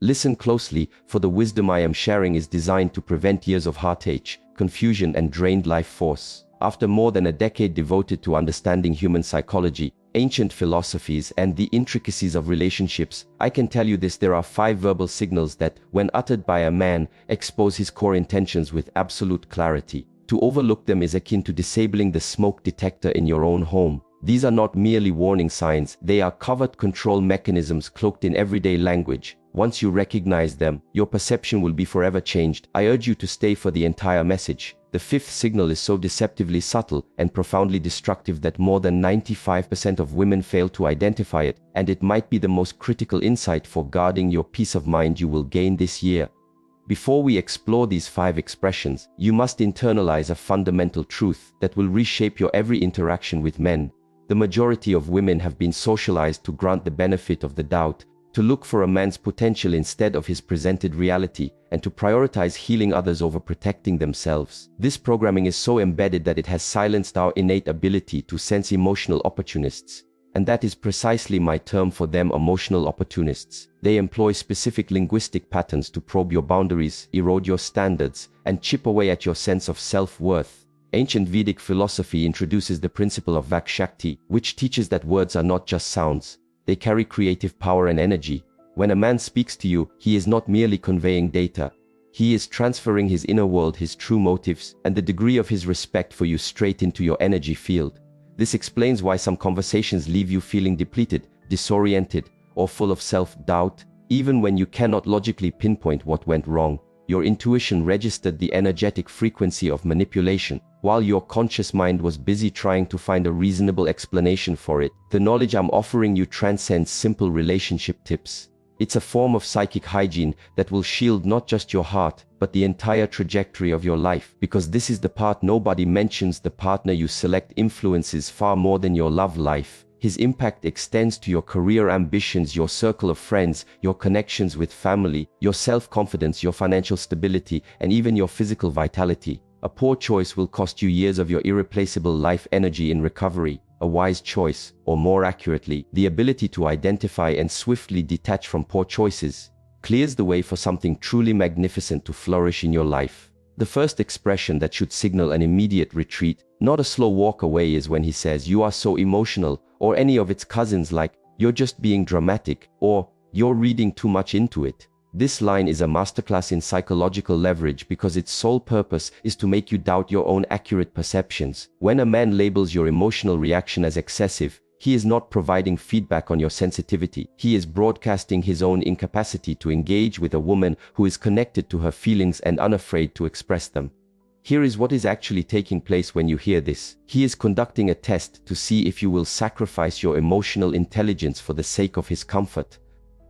Listen closely, for the wisdom I am sharing is designed to prevent years of heartache, confusion, and drained life force. After more than a decade devoted to understanding human psychology, ancient philosophies, and the intricacies of relationships, I can tell you this: there are 5 verbal signals that, when uttered by a man, expose his core intentions with absolute clarity. To overlook them is akin to disabling the smoke detector in your own home. These are not merely warning signs, they are covert control mechanisms cloaked in everyday language. Once you recognize them, your perception will be forever changed. I urge you to stay for the entire message. The 5th signal is so deceptively subtle and profoundly destructive that more than 95% of women fail to identify it, and it might be the most critical insight for guarding your peace of mind you will gain this year. Before we explore these 5 expressions, you must internalize a fundamental truth that will reshape your every interaction with men. The majority of women have been socialized to grant the benefit of the doubt, to look for a man's potential instead of his presented reality, and to prioritize healing others over protecting themselves. This programming is so embedded that it has silenced our innate ability to sense emotional opportunists. And that is precisely my term for them: emotional opportunists. They employ specific linguistic patterns to probe your boundaries, erode your standards, and chip away at your sense of self-worth. Ancient Vedic philosophy introduces the principle of Vak Shakti, which teaches that words are not just sounds. They carry creative power and energy. When a man speaks to you, he is not merely conveying data. He is transferring his inner world, his true motives, and the degree of his respect for you straight into your energy field. This explains why some conversations leave you feeling depleted, disoriented, or full of self-doubt. Even when you cannot logically pinpoint what went wrong, your intuition registered the energetic frequency of manipulation. While your conscious mind was busy trying to find a reasonable explanation for it, the knowledge I'm offering you transcends simple relationship tips. It's a form of psychic hygiene that will shield not just your heart, but the entire trajectory of your life. Because this is the part nobody mentions: the partner you select influences far more than your love life. His impact extends to your career ambitions, your circle of friends, your connections with family, your self-confidence, your financial stability, and even your physical vitality. A poor choice will cost you years of your irreplaceable life energy in recovery. A wise choice, or more accurately, the ability to identify and swiftly detach from poor choices, clears the way for something truly magnificent to flourish in your life. The first expression that should signal an immediate retreat, not a slow walk away, is when he says, "You are so emotional," or any of its cousins like, "You're just being dramatic," or "You're reading too much into it." This line is a masterclass in psychological leverage because its sole purpose is to make you doubt your own accurate perceptions. When a man labels your emotional reaction as excessive, he is not providing feedback on your sensitivity. He is broadcasting his own incapacity to engage with a woman who is connected to her feelings and unafraid to express them. Here is what is actually taking place when you hear this. He is conducting a test to see if you will sacrifice your emotional intelligence for the sake of his comfort.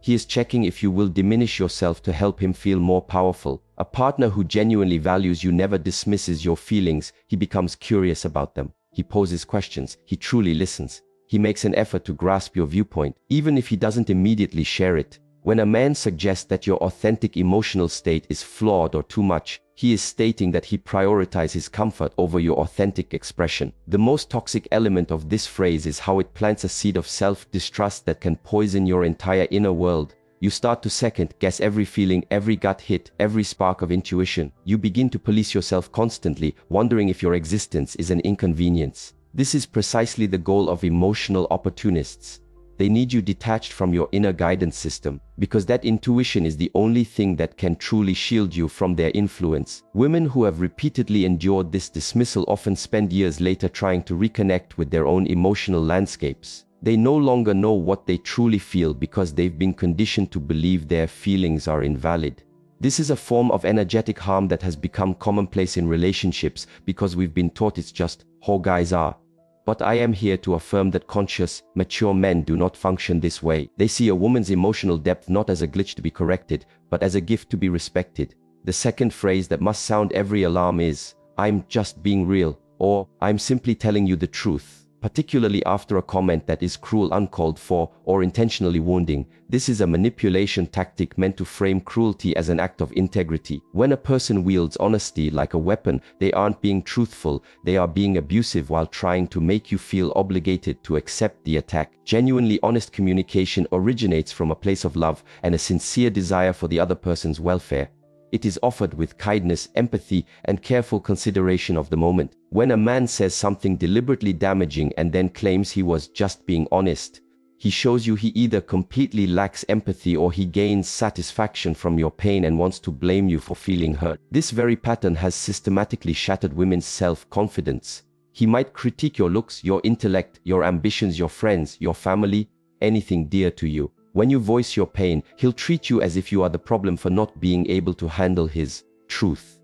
He is checking if you will diminish yourself to help him feel more powerful. A partner who genuinely values you never dismisses your feelings. He becomes curious about them. He poses questions. He truly listens. He makes an effort to grasp your viewpoint, even if he doesn't immediately share it. When a man suggests that your authentic emotional state is flawed or too much, he is stating that he prioritizes comfort over your authentic expression. The most toxic element of this phrase is how it plants a seed of self-distrust that can poison your entire inner world. You start to second-guess every feeling, every gut hit, every spark of intuition. You begin to police yourself constantly, wondering if your existence is an inconvenience. This is precisely the goal of emotional opportunists. They need you detached from your inner guidance system, because that intuition is the only thing that can truly shield you from their influence. Women who have repeatedly endured this dismissal often spend years later trying to reconnect with their own emotional landscapes. They no longer know what they truly feel because they've been conditioned to believe their feelings are invalid. This is a form of energetic harm that has become commonplace in relationships because we've been taught it's just how guys are. But I am here to affirm that conscious, mature men do not function this way. They see a woman's emotional depth not as a glitch to be corrected, but as a gift to be respected. The second phrase that must sound every alarm is, "I'm just being real," or "I'm simply telling you the truth." particularly after a comment that is cruel, uncalled for, or intentionally wounding. This is a manipulation tactic meant to frame cruelty as an act of integrity. When a person wields honesty like a weapon, they aren't being truthful, they are being abusive while trying to make you feel obligated to accept the attack. Genuinely honest communication originates from a place of love and a sincere desire for the other person's welfare. It is offered with kindness, empathy, and careful consideration of the moment. When a man says something deliberately damaging and then claims he was just being honest, he shows you he either completely lacks empathy or he gains satisfaction from your pain and wants to blame you for feeling hurt. This very pattern has systematically shattered women's self-confidence. He might critique your looks, your intellect, your ambitions, your friends, your family, anything dear to you. When you voice your pain, he'll treat you as if you are the problem for not being able to handle his truth.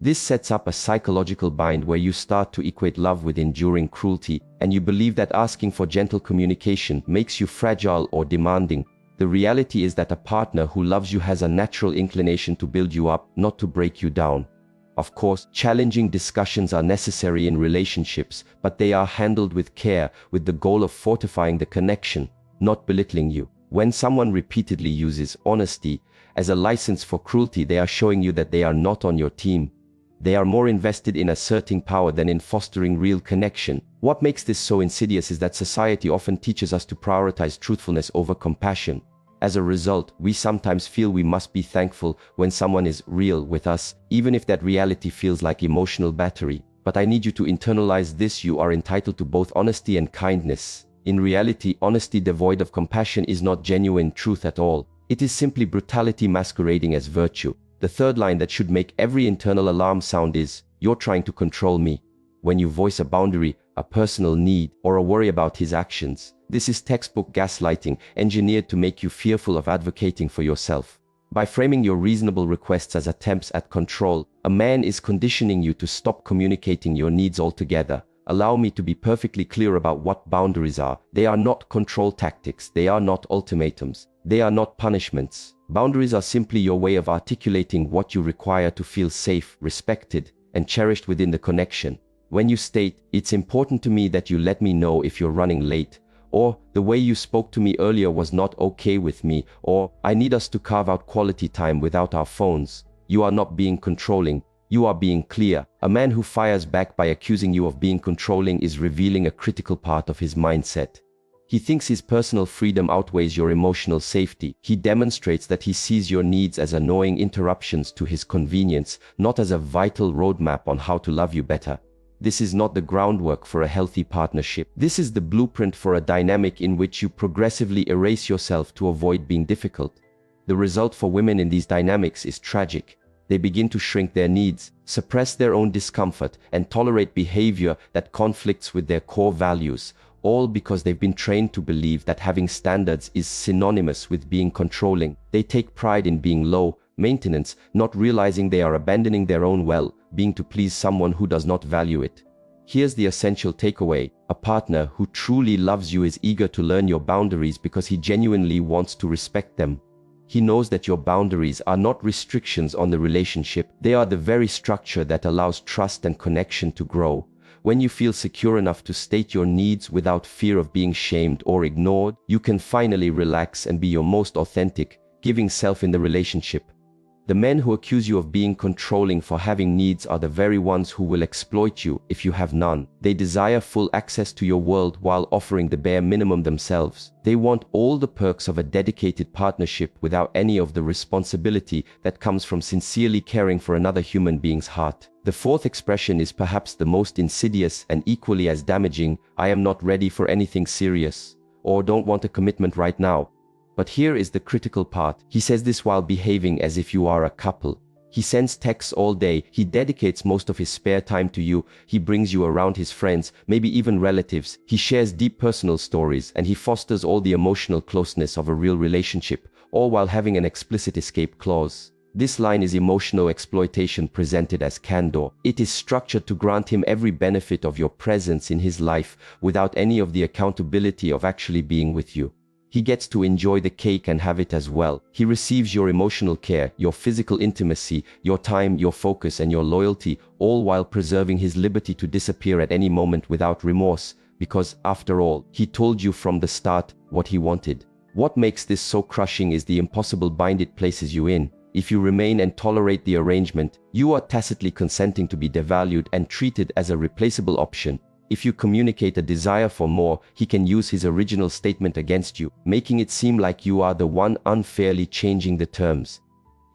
This sets up a psychological bind where you start to equate love with enduring cruelty, and you believe that asking for gentle communication makes you fragile or demanding. The reality is that a partner who loves you has a natural inclination to build you up, not to break you down. Of course, challenging discussions are necessary in relationships, but they are handled with care, with the goal of fortifying the connection, not belittling you. When someone repeatedly uses honesty as a license for cruelty, they are showing you that they are not on your team. They are more invested in asserting power than in fostering real connection. What makes this so insidious is that society often teaches us to prioritize truthfulness over compassion. As a result, we sometimes feel we must be thankful when someone is real with us, even if that reality feels like emotional battery. But I need you to internalize this: you are entitled to both honesty and kindness. In reality, honesty devoid of compassion is not genuine truth at all. It is simply brutality masquerading as virtue. The third line that should make every internal alarm sound is, "You're trying to control me." When you voice a boundary, a personal need, or a worry about his actions, this is textbook gaslighting, engineered to make you fearful of advocating for yourself. By framing your reasonable requests as attempts at control, a man is conditioning you to stop communicating your needs altogether. Allow me to be perfectly clear about what boundaries are. They are not control tactics. They are not ultimatums. They are not punishments. Boundaries are simply your way of articulating what you require to feel safe, respected, and cherished within the connection. When you state, "It's important to me that you let me know if you're running late," or "The way you spoke to me earlier was not okay with me," or "I need us to carve out quality time without our phones," you are not being controlling. You are being clear. A man who fires back by accusing you of being controlling is revealing a critical part of his mindset. He thinks his personal freedom outweighs your emotional safety. He demonstrates that he sees your needs as annoying interruptions to his convenience, not as a vital roadmap on how to love you better. This is not the groundwork for a healthy partnership. This is the blueprint for a dynamic in which you progressively erase yourself to avoid being difficult. The result for women in these dynamics is tragic. They begin to shrink their needs, suppress their own discomfort, and tolerate behavior that conflicts with their core values, all because they've been trained to believe that having standards is synonymous with being controlling. They take pride in being low maintenance, not realizing they are abandoning their own well-being to please someone who does not value it. Here's the essential takeaway: a partner who truly loves you is eager to learn your boundaries because he genuinely wants to respect them. He knows that your boundaries are not restrictions on the relationship. They are the very structure that allows trust and connection to grow. When you feel secure enough to state your needs without fear of being shamed or ignored, you can finally relax and be your most authentic, giving self in the relationship. The men who accuse you of being controlling for having needs are the very ones who will exploit you if you have none. They desire full access to your world while offering the bare minimum themselves. They want all the perks of a dedicated partnership without any of the responsibility that comes from sincerely caring for another human being's heart. The fourth expression is perhaps the most insidious and equally as damaging: "I am not ready for anything serious," or "don't want a commitment right now." But here is the critical part. He says this while behaving as if you are a couple. He sends texts all day. He dedicates most of his spare time to you. He brings you around his friends, maybe even relatives. He shares deep personal stories, and he fosters all the emotional closeness of a real relationship, all while having an explicit escape clause. This line is emotional exploitation presented as candor. It is structured to grant him every benefit of your presence in his life without any of the accountability of actually being with you. He gets to enjoy the cake and have it as well. He receives your emotional care, your physical intimacy, your time, your focus, and your loyalty, all while preserving his liberty to disappear at any moment without remorse, because, after all, he told you from the start what he wanted. What makes this so crushing is the impossible bind it places you in. If you remain and tolerate the arrangement, you are tacitly consenting to be devalued and treated as a replaceable option. If you communicate a desire for more, he can use his original statement against you, making it seem like you are the one unfairly changing the terms.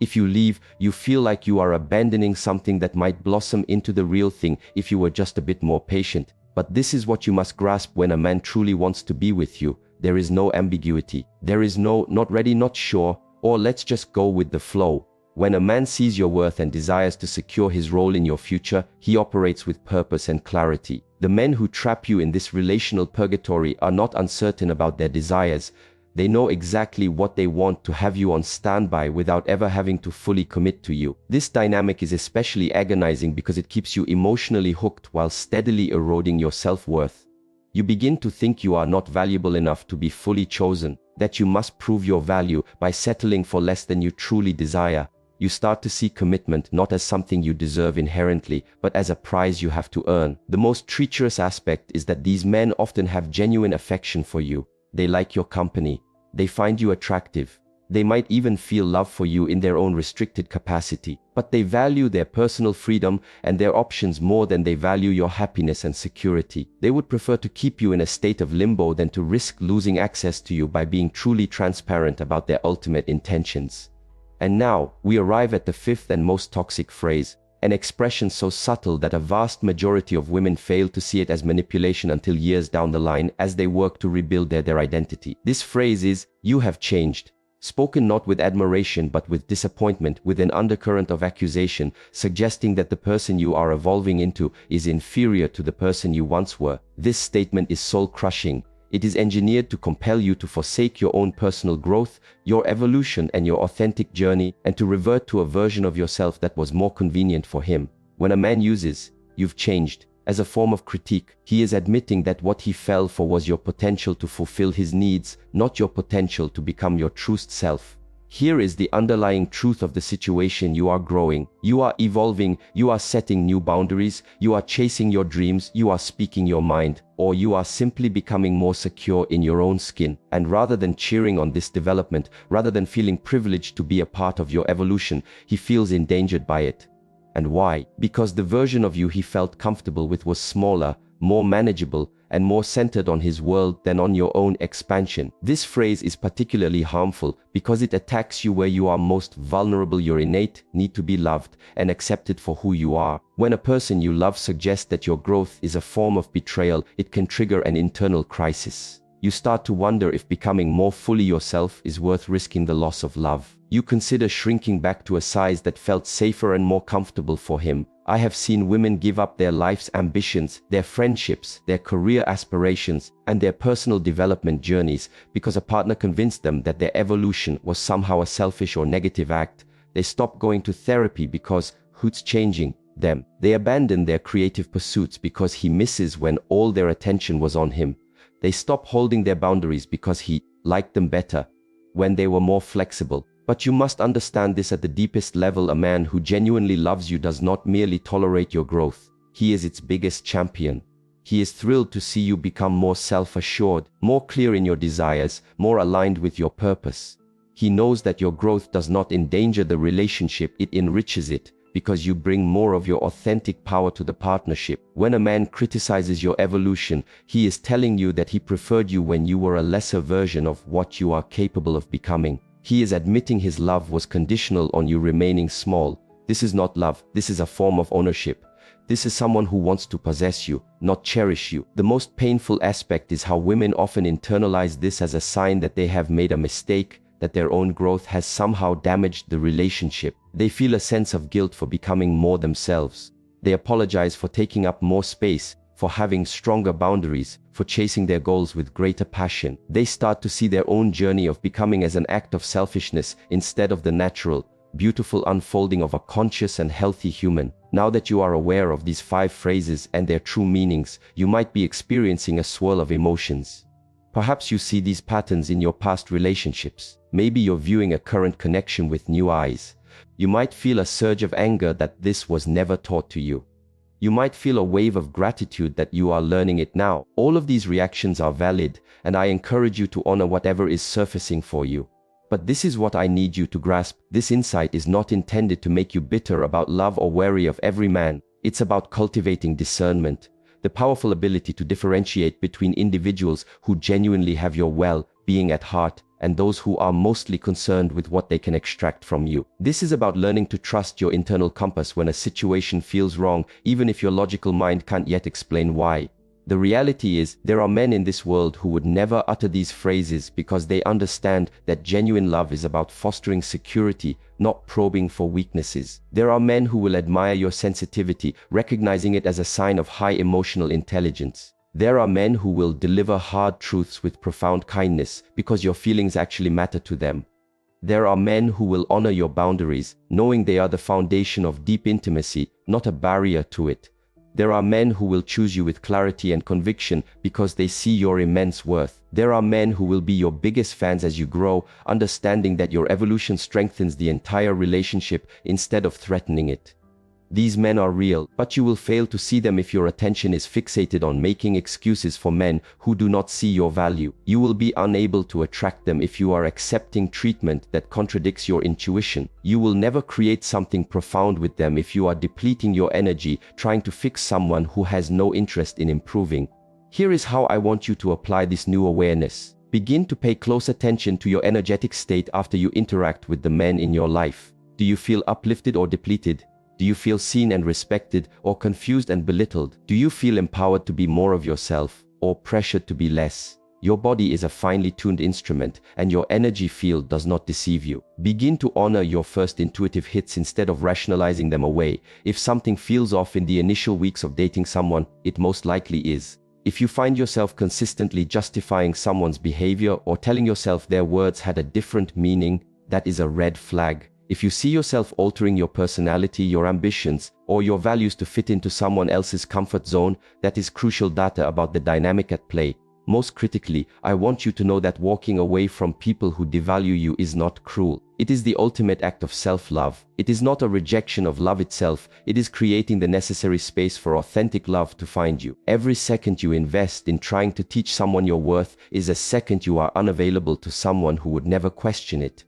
If you leave, you feel like you are abandoning something that might blossom into the real thing if you were just a bit more patient. But this is what you must grasp when a man truly wants to be with you. There is no ambiguity. There is no not ready, not sure, or let's just go with the flow. When a man sees your worth and desires to secure his role in your future, he operates with purpose and clarity. The men who trap you in this relational purgatory are not uncertain about their desires. They know exactly what they want to have you on standby without ever having to fully commit to you. This dynamic is especially agonizing because it keeps you emotionally hooked while steadily eroding your self-worth. You begin to think you are not valuable enough to be fully chosen, that you must prove your value by settling for less than you truly desire. You start to see commitment not as something you deserve inherently, but as a prize you have to earn. The most treacherous aspect is that these men often have genuine affection for you. They like your company. They find you attractive. They might even feel love for you in their own restricted capacity, but they value their personal freedom and their options more than they value your happiness and security. They would prefer to keep you in a state of limbo than to risk losing access to you by being truly transparent about their ultimate intentions. And now, we arrive at the fifth and most toxic phrase, an expression so subtle that a vast majority of women fail to see it as manipulation until years down the line as they work to rebuild their identity. This phrase is, "You have changed." Spoken not with admiration but with disappointment, with an undercurrent of accusation, suggesting that the person you are evolving into is inferior to the person you once were. This statement is soul-crushing. It is engineered to compel you to forsake your own personal growth, your evolution and your authentic journey, and to revert to a version of yourself that was more convenient for him. When a man uses, "You've changed," as a form of critique, he is admitting that what he fell for was your potential to fulfill his needs, not your potential to become your truest self. Here is the underlying truth of the situation. You are growing, you are evolving, you are setting new boundaries, you are chasing your dreams, you are speaking your mind, or you are simply becoming more secure in your own skin. And rather than cheering on this development, rather than feeling privileged to be a part of your evolution, he feels endangered by it. And why? Because the version of you he felt comfortable with was smaller, more manageable, and more centered on his world than on your own expansion. This phrase is particularly harmful because it attacks you where you are most vulnerable, your innate need to be loved and accepted for who you are. When a person you love suggests that your growth is a form of betrayal, it can trigger an internal crisis. You start to wonder if becoming more fully yourself is worth risking the loss of love. You consider shrinking back to a size that felt safer and more comfortable for him. I have seen women give up their life's ambitions, their friendships, their career aspirations, and their personal development journeys because a partner convinced them that their evolution was somehow a selfish or negative act. They stop going to therapy because who's changing them? They abandon their creative pursuits because he misses when all their attention was on him. They stop holding their boundaries because he liked them better when they were more flexible. But you must understand this at the deepest level. A man who genuinely loves you does not merely tolerate your growth. He is its biggest champion. He is thrilled to see you become more self-assured, more clear in your desires, more aligned with your purpose. He knows that your growth does not endanger the relationship, it enriches it, because you bring more of your authentic power to the partnership. When a man criticizes your evolution, he is telling you that he preferred you when you were a lesser version of what you are capable of becoming. He is admitting his love was conditional on you remaining small. This is not love, this is a form of ownership. This is someone who wants to possess you, not cherish you. The most painful aspect is how women often internalize this as a sign that they have made a mistake, that their own growth has somehow damaged the relationship. They feel a sense of guilt for becoming more themselves. They apologize for taking up more space, for having stronger boundaries, for chasing their goals with greater passion. They start to see their own journey of becoming as an act of selfishness instead of the natural, beautiful unfolding of a conscious and healthy human. Now that you are aware of these 5 phrases and their true meanings, you might be experiencing a swirl of emotions. Perhaps you see these patterns in your past relationships. Maybe you're viewing a current connection with new eyes. You might feel a surge of anger that this was never taught to you. You might feel a wave of gratitude that you are learning it now. All of these reactions are valid, and I encourage you to honor whatever is surfacing for you. But this is what I need you to grasp. This insight is not intended to make you bitter about love or wary of every man. It's about cultivating discernment, the powerful ability to differentiate between individuals who genuinely have your well-being at heart and those who are mostly concerned with what they can extract from you. This is about learning to trust your internal compass when a situation feels wrong, even if your logical mind can't yet explain why. The reality is, there are men in this world who would never utter these phrases because they understand that genuine love is about fostering security, not probing for weaknesses. There are men who will admire your sensitivity, recognizing it as a sign of high emotional intelligence. There are men who will deliver hard truths with profound kindness because your feelings actually matter to them. There are men who will honor your boundaries, knowing they are the foundation of deep intimacy, not a barrier to it. There are men who will choose you with clarity and conviction because they see your immense worth. There are men who will be your biggest fans as you grow, understanding that your evolution strengthens the entire relationship instead of threatening it. These men are real, but you will fail to see them if your attention is fixated on making excuses for men who do not see your value. You will be unable to attract them if you are accepting treatment that contradicts your intuition. You will never create something profound with them if you are depleting your energy trying to fix someone who has no interest in improving. Here is how I want you to apply this new awareness. Begin to pay close attention to your energetic state after you interact with the men in your life. Do you feel uplifted or depleted? Do you feel seen and respected, or confused and belittled? Do you feel empowered to be more of yourself, or pressured to be less? Your body is a finely tuned instrument, and your energy field does not deceive you. Begin to honor your first intuitive hits instead of rationalizing them away. If something feels off in the initial weeks of dating someone, it most likely is. If you find yourself consistently justifying someone's behavior or telling yourself their words had a different meaning, that is a red flag. If you see yourself altering your personality, your ambitions, or your values to fit into someone else's comfort zone, that is crucial data about the dynamic at play. Most critically, I want you to know that walking away from people who devalue you is not cruel. It is the ultimate act of self-love. It is not a rejection of love itself. It is creating the necessary space for authentic love to find you. Every second you invest in trying to teach someone your worth is a second you are unavailable to someone who would never question it.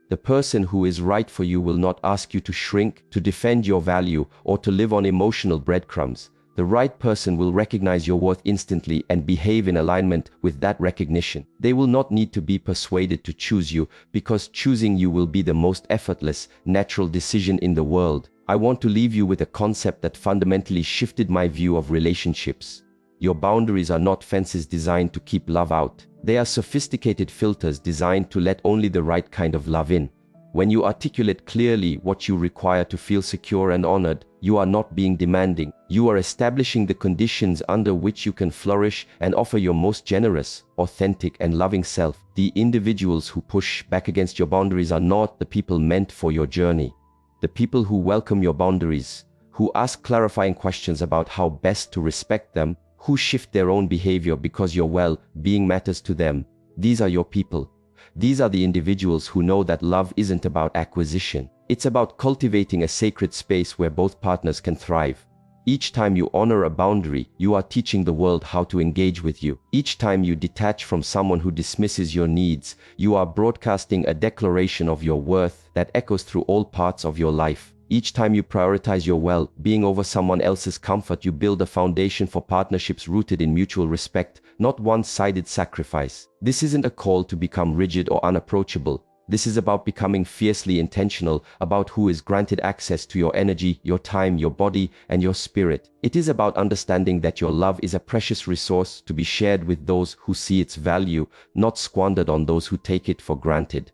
The person who is right for you will not ask you to shrink, to defend your value, or to live on emotional breadcrumbs. The right person will recognize your worth instantly and behave in alignment with that recognition. They will not need to be persuaded to choose you, because choosing you will be the most effortless, natural decision in the world. I want to leave you with a concept that fundamentally shifted my view of relationships. Your boundaries are not fences designed to keep love out. They are sophisticated filters designed to let only the right kind of love in. When you articulate clearly what you require to feel secure and honored, you are not being demanding. You are establishing the conditions under which you can flourish and offer your most generous, authentic, and loving self. The individuals who push back against your boundaries are not the people meant for your journey. The people who welcome your boundaries, who ask clarifying questions about how best to respect them, who shift their own behavior because your well-being matters to them. These are your people. These are the individuals who know that love isn't about acquisition. It's about cultivating a sacred space where both partners can thrive. Each time you honor a boundary, you are teaching the world how to engage with you. Each time you detach from someone who dismisses your needs, you are broadcasting a declaration of your worth that echoes through all parts of your life. Each time you prioritize your well-being over someone else's comfort, you build a foundation for partnerships rooted in mutual respect, not one-sided sacrifice. This isn't a call to become rigid or unapproachable. This is about becoming fiercely intentional about who is granted access to your energy, your time, your body, and your spirit. It is about understanding that your love is a precious resource to be shared with those who see its value, not squandered on those who take it for granted.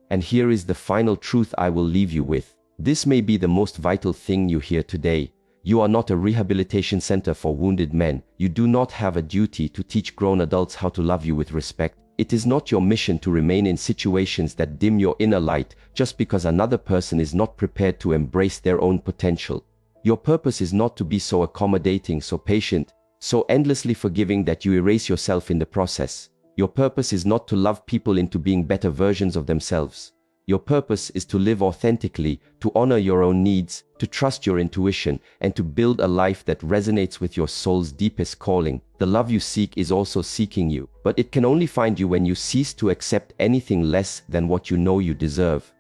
And here is the final truth I will leave you with. This may be the most vital thing you hear today. You are not a rehabilitation center for wounded men. You do not have a duty to teach grown adults how to love you with respect. It is not your mission to remain in situations that dim your inner light just because another person is not prepared to embrace their own potential. Your purpose is not to be so accommodating, so patient, so endlessly forgiving that you erase yourself in the process. Your purpose is not to love people into being better versions of themselves. Your purpose is to live authentically, to honor your own needs, to trust your intuition, and to build a life that resonates with your soul's deepest calling. The love you seek is also seeking you, but it can only find you when you cease to accept anything less than what you know you deserve.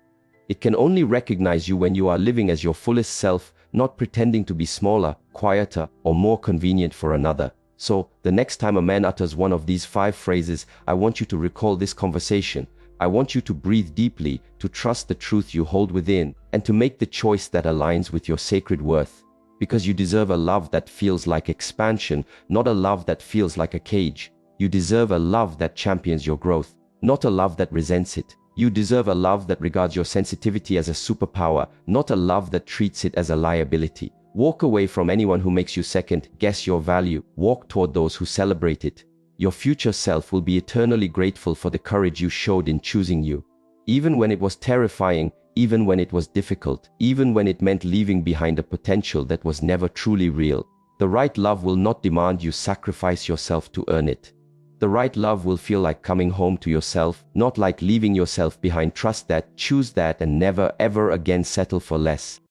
It can only recognize you when you are living as your fullest self, not pretending to be smaller, quieter, or more convenient for another. So, the next time a man utters one of these 5 phrases, I want you to recall this conversation. I want you to breathe deeply, to trust the truth you hold within, and to make the choice that aligns with your sacred worth. Because you deserve a love that feels like expansion, not a love that feels like a cage. You deserve a love that champions your growth, not a love that resents it. You deserve a love that regards your sensitivity as a superpower, not a love that treats it as a liability. Walk away from anyone who makes you second guess your value. Walk toward those who celebrate it. Your future self will be eternally grateful for the courage you showed in choosing you. Even when it was terrifying, even when it was difficult, even when it meant leaving behind a potential that was never truly real. The right love will not demand you sacrifice yourself to earn it. The right love will feel like coming home to yourself, not like leaving yourself behind. Trust that, choose that, and never ever again settle for less.